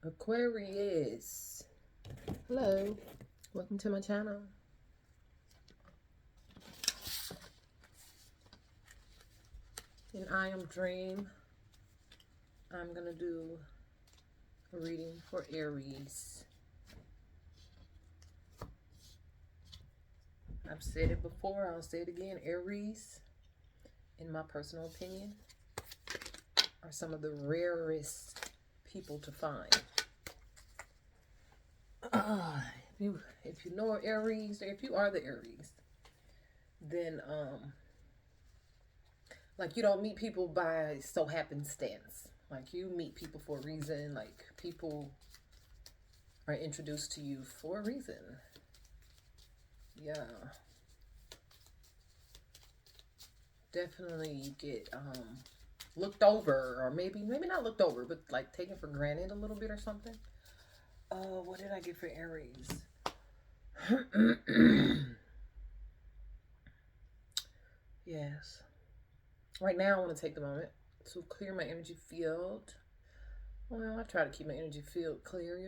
Aquarius, hello, welcome to my channel. And I am Dream. I'm gonna do a reading for Aries. I've said it before, I'll say it again. Aries, in my personal opinion, are some of the rarest people to find. If you know Aries, or if you are the Aries, then like, you don't meet people by so happenstance. Like, you meet people for a reason. Like, people are introduced to you for a reason. Yeah. Definitely you get looked over, or maybe not looked over, but like taken for granted a little bit or something. What did I get for Aries? Yes. Right now, I want to take the moment to clear my energy field. Well, I try to keep my energy field clear,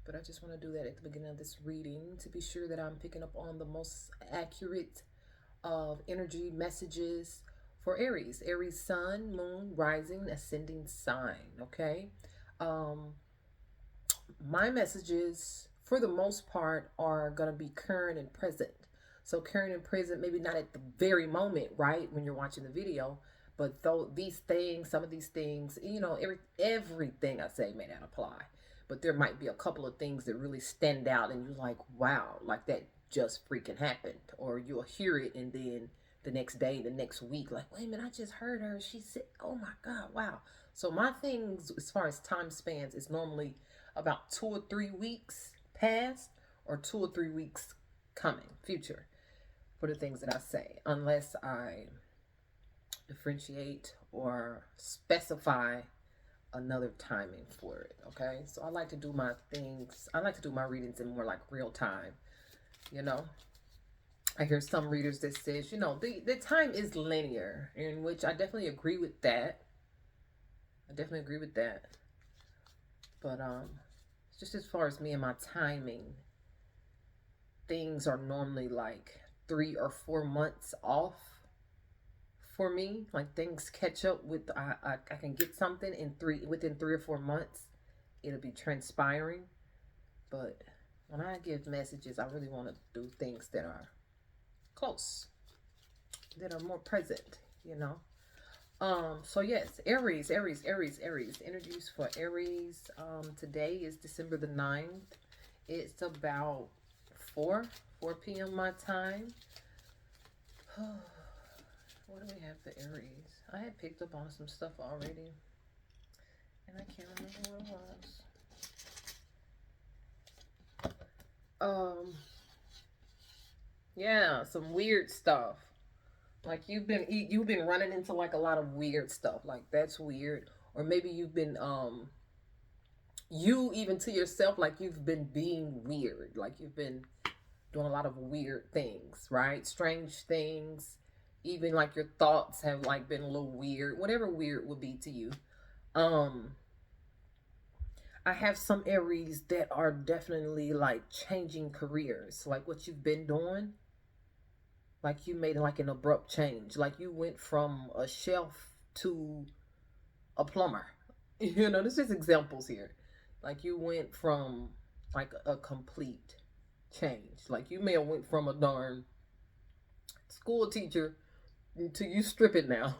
but I just want to do that at the beginning of this reading to be sure that I'm picking up on the most accurate of energy messages for Aries. Aries sun, moon, rising, ascending sign, okay? My messages, for the most part, are going to be current and present. So current and present, maybe not at the very moment, right, when you're watching the video, but though these things, some of these things, everything I say may not apply. But there might be a couple of things that really stand out and you're like, wow, like that just freaking happened. Or you'll hear it and then the next day, the next week, like, wait a minute, I just heard her. She said, oh my God, wow. So my things, as far as time spans, is normally about 2 or 3 weeks past, or 2 or 3 weeks coming, future, for the things that I say, unless I differentiate or specify another timing for it. Okay, so I like to do my things, I like to do my readings in more like real time. I hear some readers that says, the time is linear, in which I definitely agree with that. But just as far as me and my timing, things are normally like 3 or 4 months off for me. Like, things catch up with, I can get something within 3 or 4 months. It'll be transpiring. But when I give messages, I really want to do things that are close, that are more present. So yes, Aries. Energies for Aries. Today is December the 9th. It's about 4 p.m. my time. What do we have for Aries? I had picked up on some stuff already, and I can't remember what it was. Yeah, some weird stuff. Like, you've been running into like a lot of weird stuff. Like, that's weird. Or maybe you've been you, even to yourself, like, you've been being weird. Like, you've been doing a lot of weird things, right? Strange things. Even like your thoughts have like been a little weird. Whatever weird would be to you. I have some Aries that are definitely like changing careers. Like, what you've been doing, like, you made like an abrupt change. Like, you went from a chef to a plumber. There's just examples here. Like, you went from like a complete change. Like, you may have went from a darn school teacher to you stripping now.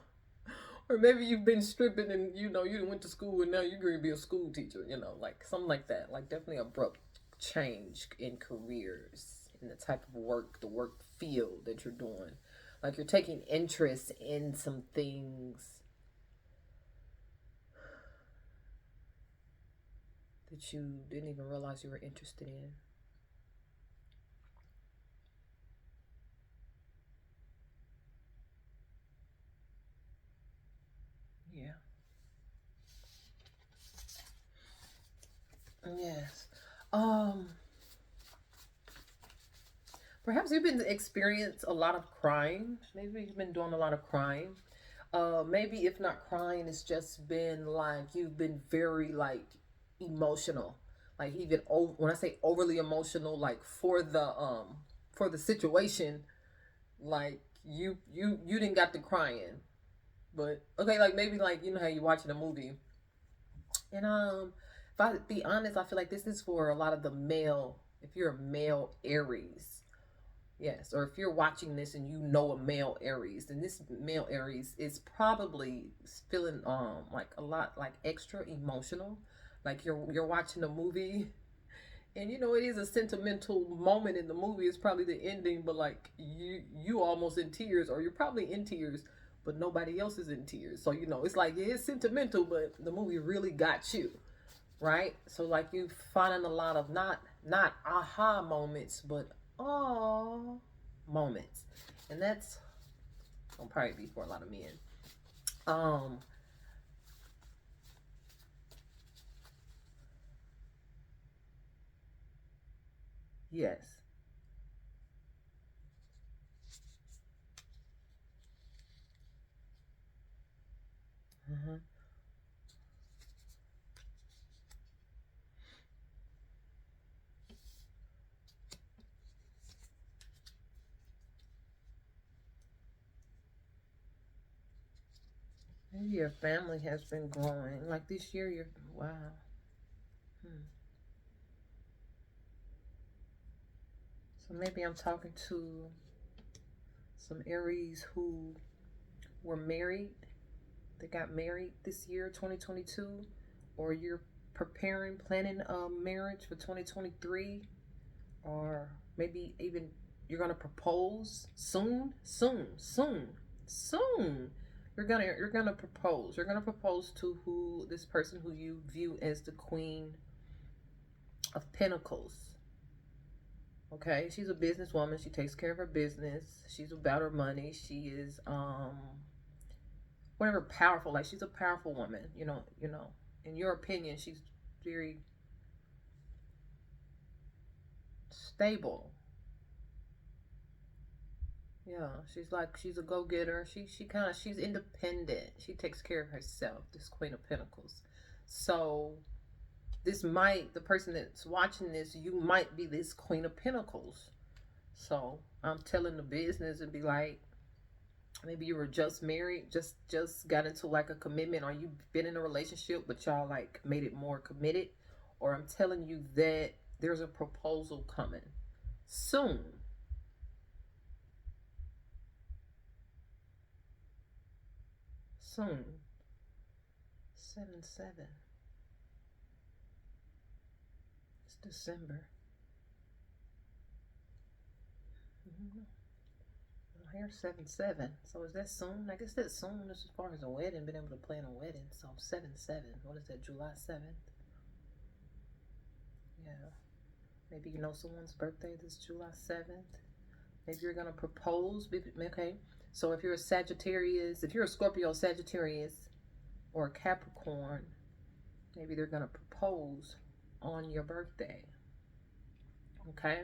Or maybe you've been stripping and you went to school and now you're going to be a school teacher, like something like that. Like, definitely abrupt change in careers, in the type of work, the work field that you're doing. Like, you're taking interest in some things that you didn't even realize you were interested in. Yeah. Yes. Perhaps you've been experiencing a lot of crying. Maybe you've been doing a lot of crying. Maybe if not crying, it's just been like you've been very like emotional. Like even over, when I say overly emotional, like for the situation, like you didn't got to crying. But okay, like maybe like you know how you watching a movie. And if I be honest, I feel like this is for a lot of the male, if you're a male Aries. Yes, or if you're watching this and you know a male Aries, then this male Aries is probably feeling like a lot like extra emotional. Like you're watching a movie and you know it is a sentimental moment in the movie. It's probably the ending, but like you almost in tears, or you're probably in tears, but nobody else is in tears. So you know it's like it's sentimental, but the movie really got you, right? So like you finding a lot of not aha moments, but oh moments, and that's gonna probably be for a lot of men. Um, yes. Mm-hmm. Maybe your family has been growing. Like this year, you're wow. Hmm. So maybe I'm talking to some Aries who were married. They got married this year, 2022, or you're preparing, planning a marriage for 2023, or maybe even you're gonna propose soon, soon, soon, soon. You're gonna propose. You're gonna propose to who this person who you view as the Queen of Pentacles. Okay, she's a businesswoman. She takes care of her business. She's about her money. She is whatever powerful. Like she's a powerful woman. You know. In your opinion, she's very stable. Yeah, she's a go getter. She's independent. She takes care of herself. This Queen of Pentacles. So the person that's watching this, you might be this Queen of Pentacles. So I'm telling the business and be like, maybe you were just married, just got into like a commitment, or you've been in a relationship, but y'all like made it more committed. Or I'm telling you that there's a proposal coming soon. Soon. 7-7. It's December. Mm-hmm. Here 7-7. So is that soon? I guess that's soon as far as a wedding, being able to plan a wedding. So 7-7. What is that? July 7th. Yeah. Maybe you know someone's birthday this July 7th. Maybe you're gonna propose. Okay. So if you're a Sagittarius, if you're a Scorpio, Sagittarius, or a Capricorn, maybe they're gonna propose on your birthday. Okay.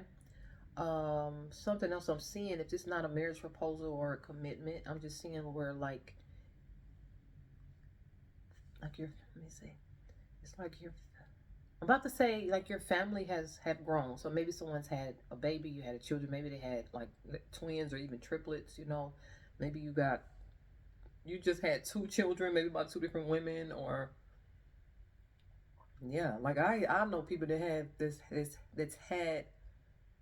Something else I'm seeing, if it's not a marriage proposal or a commitment, I'm just seeing where like your let me see. It's like your I'm about to say like your family has have grown. So maybe someone's had a baby, you had a children, maybe they had like twins or even triplets, you know. Maybe you just had two children, maybe by two different women, or yeah, like I know people that have this that's had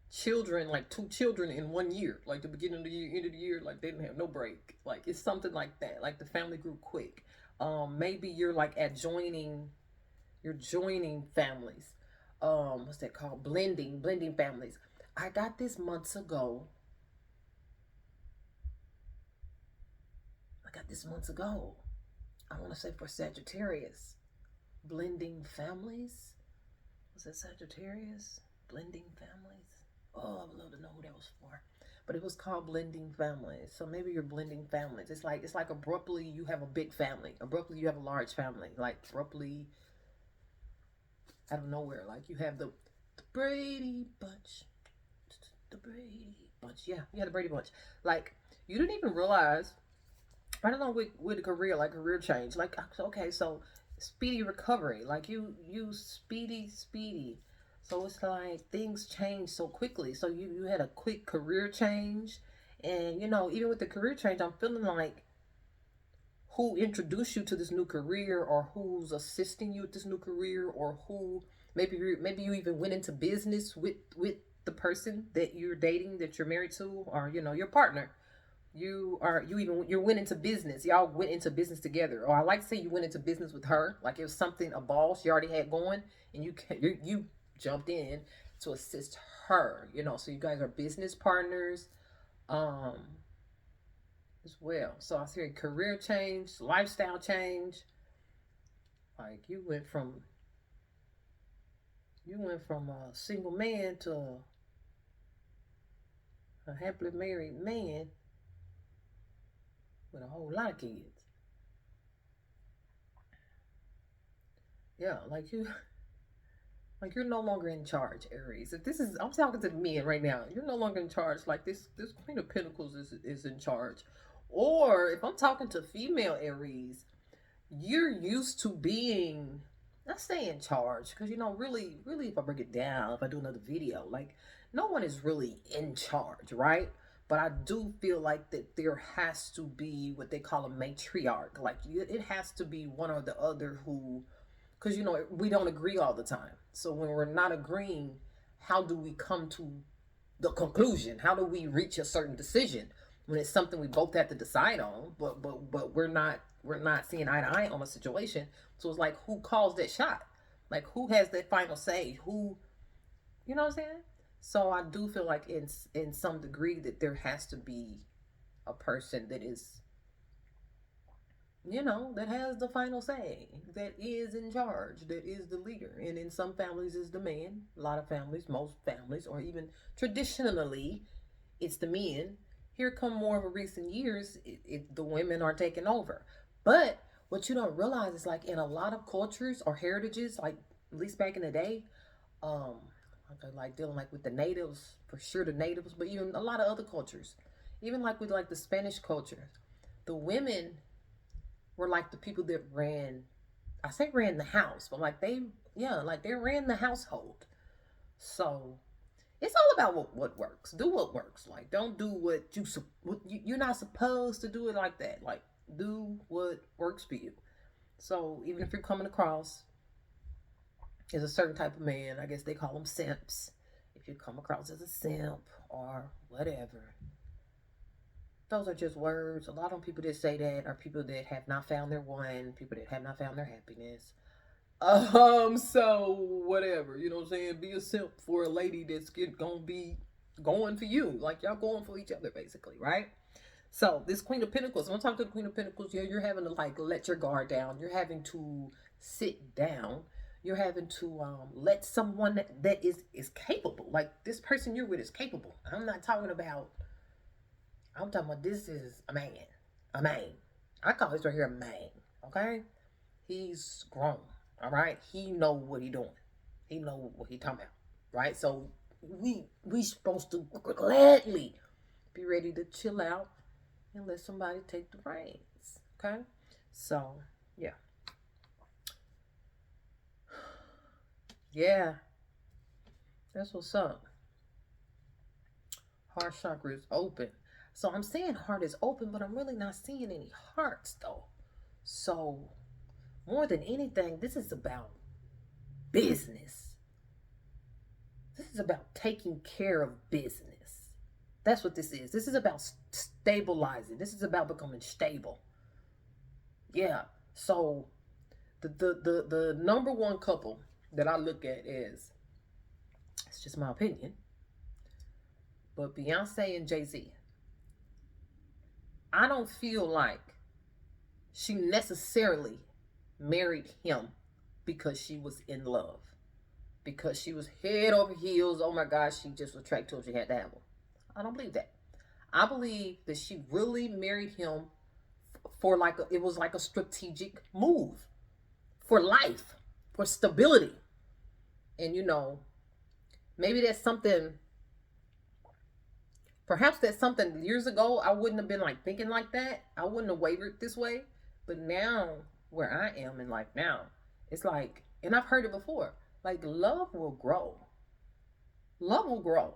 children, like two children in 1 year, like the beginning of the year, end of the year, like they didn't have no break. Like it's something like that. Like the family grew quick. Maybe you're like you're joining families. What's that called? Blending families. I got this months ago. I got this months ago. I want to say for Sagittarius, blending families. Was it Sagittarius? Blending families. Oh, I would love to know who that was for. But it was called blending families. So maybe you're blending families. It's like abruptly you have a big family. Abruptly you have a large family. Like abruptly out of nowhere. Like you have the Brady Bunch. The Brady Bunch. Yeah, you had the Brady Bunch. Like you didn't even realize right along with career, like career change. Like okay, so speedy recovery. Like you speedy. So it's like things change so quickly. So you had a quick career change, and even with the career change, I'm feeling like who introduced you to this new career, or who's assisting you with this new career, or who maybe you even went into business with the person that you're dating, that you're married to, or your partner. You went into business. Y'all went into business together. Or I like to say you went into business with her. Like it was something, a ball she already had going, and you jumped in to assist her. So you guys are business partners, um, as well. So I was hearing career change, lifestyle change. Like you went from a single man to a happily married man with a whole lot of kids. Yeah, like you're no longer in charge, Aries. If this is, I'm talking to the men right now. You're no longer in charge. Like this Queen of Pentacles is in charge. Or if I'm talking to female Aries, you're used to being, let's say, in charge, because really, if I break it down, if I do another video, like no one is really in charge, right? But I do feel like that there has to be what they call a matriarch. Like it has to be one or the other who, because we don't agree all the time. So when we're not agreeing, how do we come to the conclusion? How do we reach a certain decision when it's something we both have to decide on, but we're not seeing eye to eye on a situation? So it's like, who calls that shot? Like, who has that final say? Who, you know what I'm saying? So I do feel like in some degree that there has to be a person that is, that has the final say, that is in charge, that is the leader. And in some families is the man. A lot of families, most families, or even traditionally, it's the men. Here come more of a recent years, the women are taking over. But what you don't realize is, like, in a lot of cultures or heritages, like at least back in the day, um, like dealing like with the natives, for sure the natives, but even a lot of other cultures, even like with like the Spanish culture, the women were like the people that ran, I say ran the house, but like they ran the household. So it's all about what works. Do what works. Like, don't do you're not supposed to do it like that. Like, do what works for you. So even if you're coming across as a certain type of man, I guess they call them simps. If you come across as a simp or whatever, those are just words. A lot of people that say that are people that have not found their one, people that have not found their happiness. So whatever, you know what I'm saying? Be a simp for a lady that's gonna be going for you. Like, y'all going for each other, basically, right? So this Queen of Pentacles, when I'm talking to the Queen of Pentacles, yeah, you're having to like let your guard down. You're having to sit down. You're having to let someone that is capable. Like, this person you're with is capable. I'm talking about this is a man. A man. I call this right here a man. Okay? He's grown. All right? He know what he doing. He know what he talking about. Right? So we supposed to gladly be ready to chill out and let somebody take the reins. Okay? So, yeah. Yeah. That's what's up. Heart chakra is open. So I'm saying heart is open, but I'm really not seeing any hearts though. So more than anything, this is about business. This is about taking care of business. That's what this is. This is about stabilizing. This is about becoming stable. Yeah. So the number one couple that I look at is, it's just my opinion, but Beyonce and Jay-Z. I don't feel like she necessarily married him because she was in love, because she was head over heels. Oh my gosh, she just was attracted to him. She had to have him. I don't believe that. I believe that she really married him for it was like a strategic move for life, for stability. And maybe that's something, perhaps that's something years ago I wouldn't have been like thinking like that. I wouldn't have wavered this way. But now where I am in life now, it's like, and I've heard it before, like love will grow. Love will grow.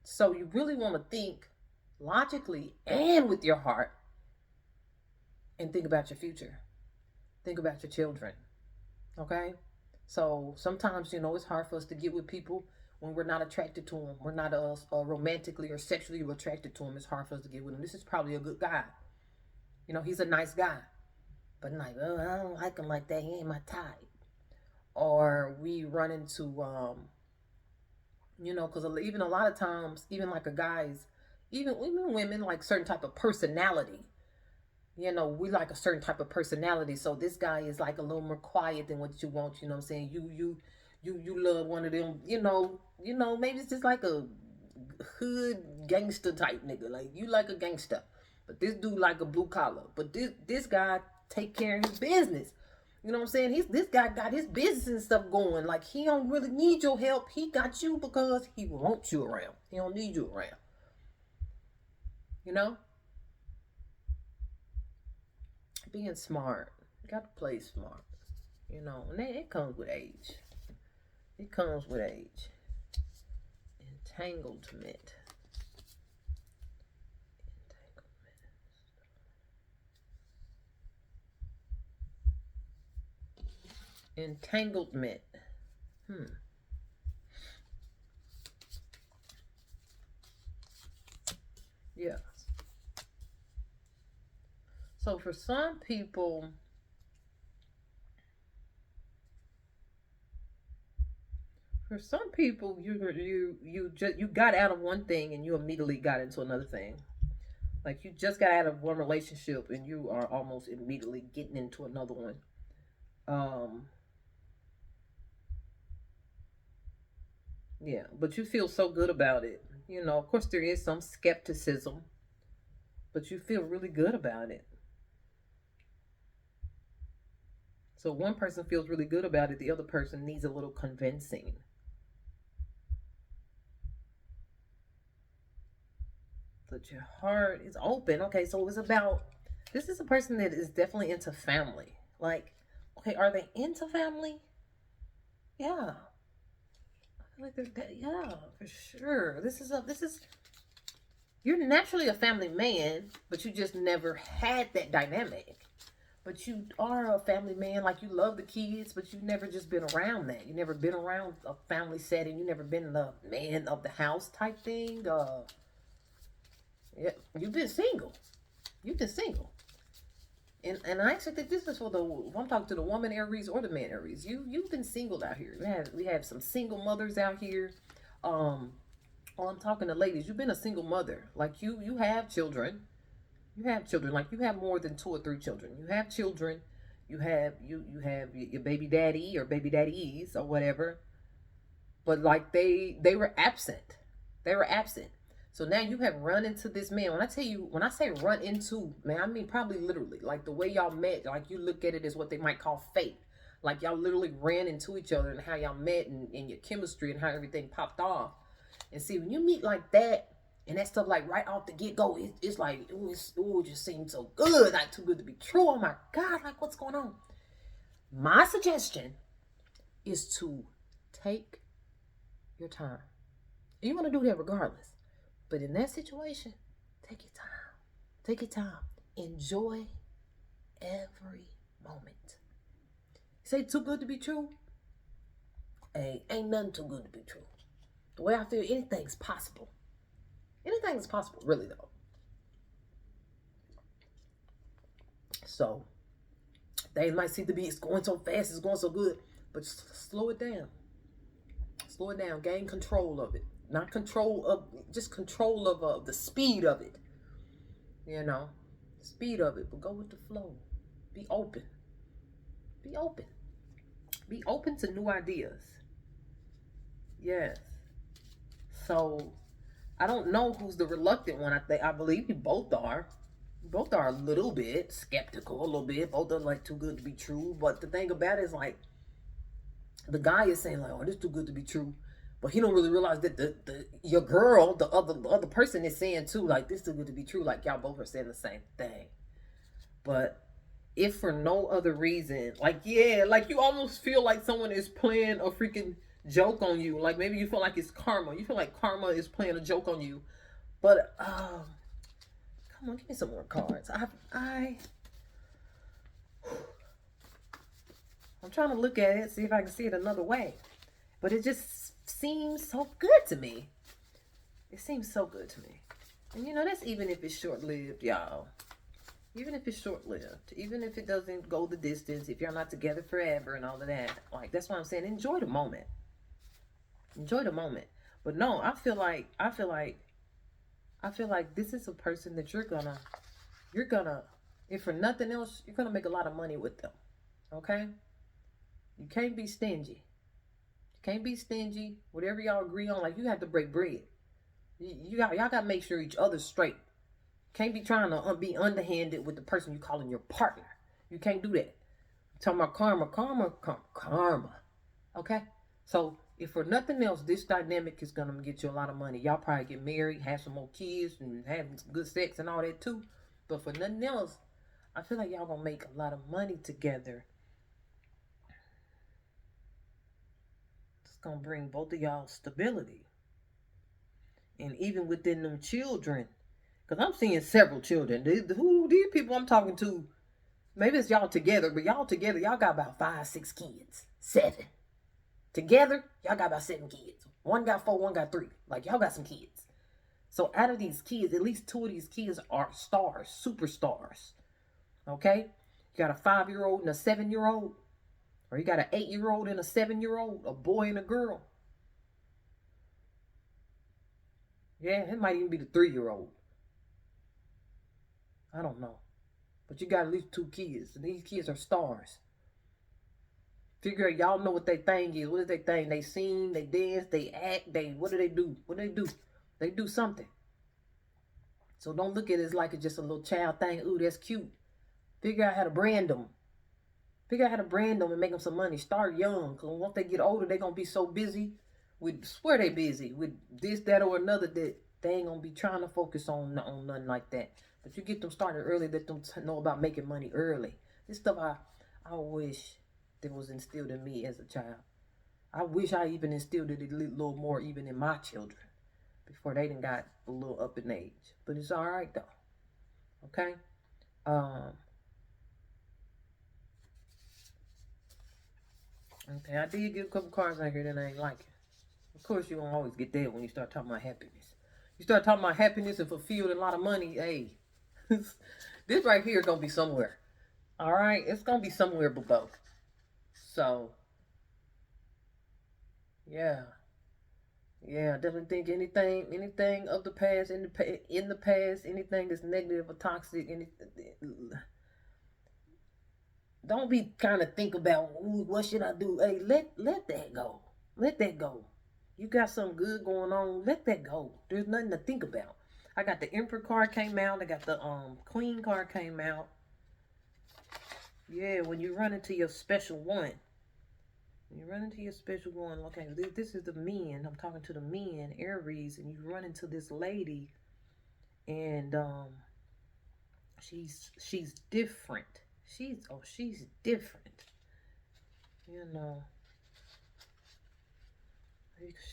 So you really want to think logically and with your heart and think about your future. Think about your children. Okay? So sometimes, it's hard for us to get with people when we're not attracted to them. We're not romantically or sexually attracted to them. It's hard for us to get with them. This is probably a good guy. He's a nice guy. But like, oh, I don't like him like that. He ain't my type. Or we run into, because even a lot of times, even like a guy's, even women like certain type of personality. We like a certain type of personality. So this guy is like a little more quiet than what you want. You know what I'm saying? You love one of them. Maybe it's just like a hood gangster type nigga. Like you like a gangster, but this dude like a blue collar. But this guy take care of his business. You know what I'm saying? This guy got his business and stuff going. Like he don't really need your help. He got you because he wants you around. He don't need you around. Being smart. You got to play smart. And it comes with age. It comes with age. Entanglement. Entanglement. Yeah. So for some people, you got out of one thing and you immediately got into another thing. Like you just got out of one relationship and you are almost immediately getting into another one. Yeah, but you feel so good about it. Of course there is some skepticism, but you feel really good about it. So one person feels really good about it, the other person needs a little convincing. But your heart is open. Okay, so it's about, this is a person that is definitely into family. Like, okay, are they into family? Yeah. Like yeah, for sure. You're naturally a family man, but you just never had that dynamic. But you are a family man, like you love the kids, but you've never just been around that. You never been around a family setting. You never been the man of the house type thing. Yeah, you've been single. You've been single. And I actually think this is for if I'm talking to the woman Aries or the man Aries. You've been single out here. We have some single mothers out here. I'm talking to ladies. You've been a single mother. Like you have children. You have children. Like you have more than 2 or 3 children. You have children. You have your baby daddy or baby daddies or whatever. But like they were absent. They were absent. So now you have run into this man. When I say run into, man, I mean probably literally. Like the way y'all met, like you look at it as what they might call fate. Like y'all literally ran into each other and how y'all met and your chemistry and how everything popped off. And see, when you meet like that, and that stuff like right off the get-go, it's like, it just seems so good. Like too good to be true. Oh my God, like what's going on? My suggestion is to take your time. And you want to do that regardless. But in that situation, take your time. Take your time. Enjoy every moment. Say too good to be true? Hey, ain't nothing too good to be true. The way I feel, anything's possible. Anything is possible, really though. So, things might seem to be, it's going so fast, it's going so good, but slow it down. Slow it down. Gain control of it. Not control of, just control of the speed of it. Speed of it, but go with the flow. Be open. Be open. Be open to new ideas. Yes. So, I don't know who's the reluctant one. I believe you both are. Both are a little bit skeptical, a little bit. Both are like too good to be true. But the thing about it is like, the guy is saying like, oh, this is too good to be true. But he don't really realize that your girl, the other person is saying too, like this too good to be true. Like y'all both are saying the same thing. But if for no other reason, like, yeah, like you almost feel like someone is playing a freaking joke on you. Like maybe you feel like it's karma. You feel like karma is playing a joke on you. But come on, give me some more cards. I'm trying to look at it, see if I can see it another way. But it just seems so good to me. It seems so good to me. And you know, that's even if it's short-lived, y'all. Even if it's short-lived. Even if it doesn't go the distance. If you're not together forever and all of that. Like, that's why I'm saying enjoy the moment. Enjoy the moment. But no, I feel like this is a person that you're gonna, if for nothing else, you're gonna make a lot of money with them. Okay? You can't be stingy. You can't be stingy. Whatever y'all agree on, like you have to break bread. Y'all gotta make sure each other's straight. Can't be trying to be underhanded with the person you calling your partner. You can't do that. I'm talking about karma. Okay? So if for nothing else, this dynamic is gonna get you a lot of money. Y'all probably get married, have some more kids, and have good sex and all that too. But for nothing else, I feel like y'all gonna make a lot of money together. It's gonna bring both of y'all stability. And even within them children, because I'm seeing several children. These people I'm talking to, maybe it's y'all together, but y'all together, y'all got about 5, 6 kids. 7. Together, y'all got about 7 kids. One got 4, one got 3. Like, y'all got some kids. So out of these kids, at least 2 of these kids are stars, superstars. Okay? You got a 5-year-old and a 7-year-old. Or you got an 8-year-old and a 7-year-old. A boy and a girl. Yeah, it might even be the 3-year-old. I don't know. But you got at least 2 kids. And these kids are stars. Figure y'all know what their thing is. What is their thing? They sing, they dance, they act, what do they do? What do they do? They do something. So don't look at it as like it's just a little child thing. Ooh, that's cute. Figure out how to brand them. Figure out how to brand them and make them some money. Start young. Because once they get older, they're going to be so busy with, swear they busy with this, that, or another that they ain't going to be trying to focus on nothing like that. But you get them started early, let them know about making money early. This stuff I wish that was instilled in me as a child. I wish I even instilled it a little more even in my children before they done got a little up in age. But it's all right though. Okay? Okay, I did get a couple cards out here that I ain't liking. Of course, you don't always get that when you start talking about happiness. You start talking about happiness and fulfilled a lot of money, hey, this right here is going to be somewhere. All right? It's going to be somewhere below. So, yeah. Yeah, I definitely think anything of the past, in the past, anything that's negative or toxic, don't be kind of think about, ooh, what should I do? Hey, let that go. Let that go. You got something good going on. Let that go. There's nothing to think about. I got the Emperor card came out. I got the Queen card came out. Yeah, when you run into your special one. When you run into your special one, okay, this is the men. I'm talking to the men, Aries, and you run into this lady, and she's different. She's different. You know.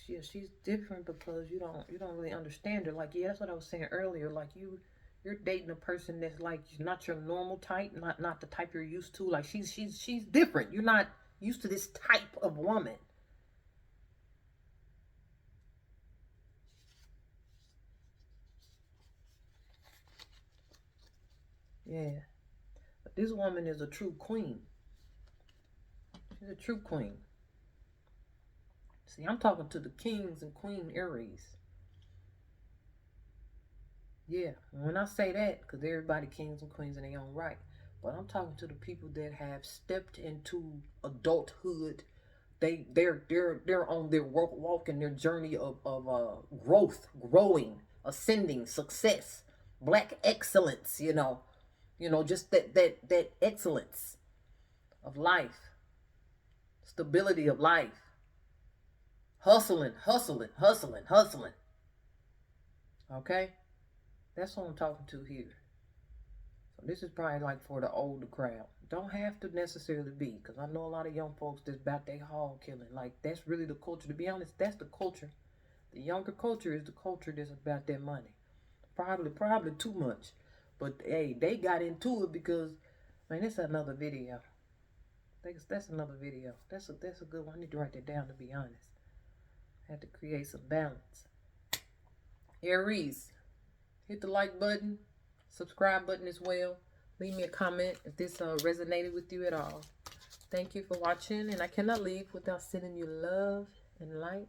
Yeah, she's different because you don't really understand her. Like, yeah, that's what I was saying earlier. Like you're dating a person that's like not your normal type, not the type you're used to. Like she's different. You're not used to this type of woman. Yeah. But this woman is a true queen. She's a true queen. See, I'm talking to the kings and queen Aries. Yeah, when I say that, because everybody kings and queens in their own right, but I'm talking to the people that have stepped into adulthood. They're on their walk and their journey of growth, growing, ascending, success, black excellence. Just that excellence of life, stability of life, hustling. Okay. That's what I'm talking to here. This is probably like for the older crowd. Don't have to necessarily be, because I know a lot of young folks that's about their hog killing. Like, that's really the culture. To be honest, that's the culture. The younger culture is the culture that's about their money. Probably too much. But hey, they got into it because, man, it's another video. That's another video. That's a good one. I need to write that down, to be honest. I had to create some balance. Aries, hit the like button, subscribe button as well. Leave me a comment if this resonated with you at all. Thank you for watching, and I cannot leave without sending you love and light.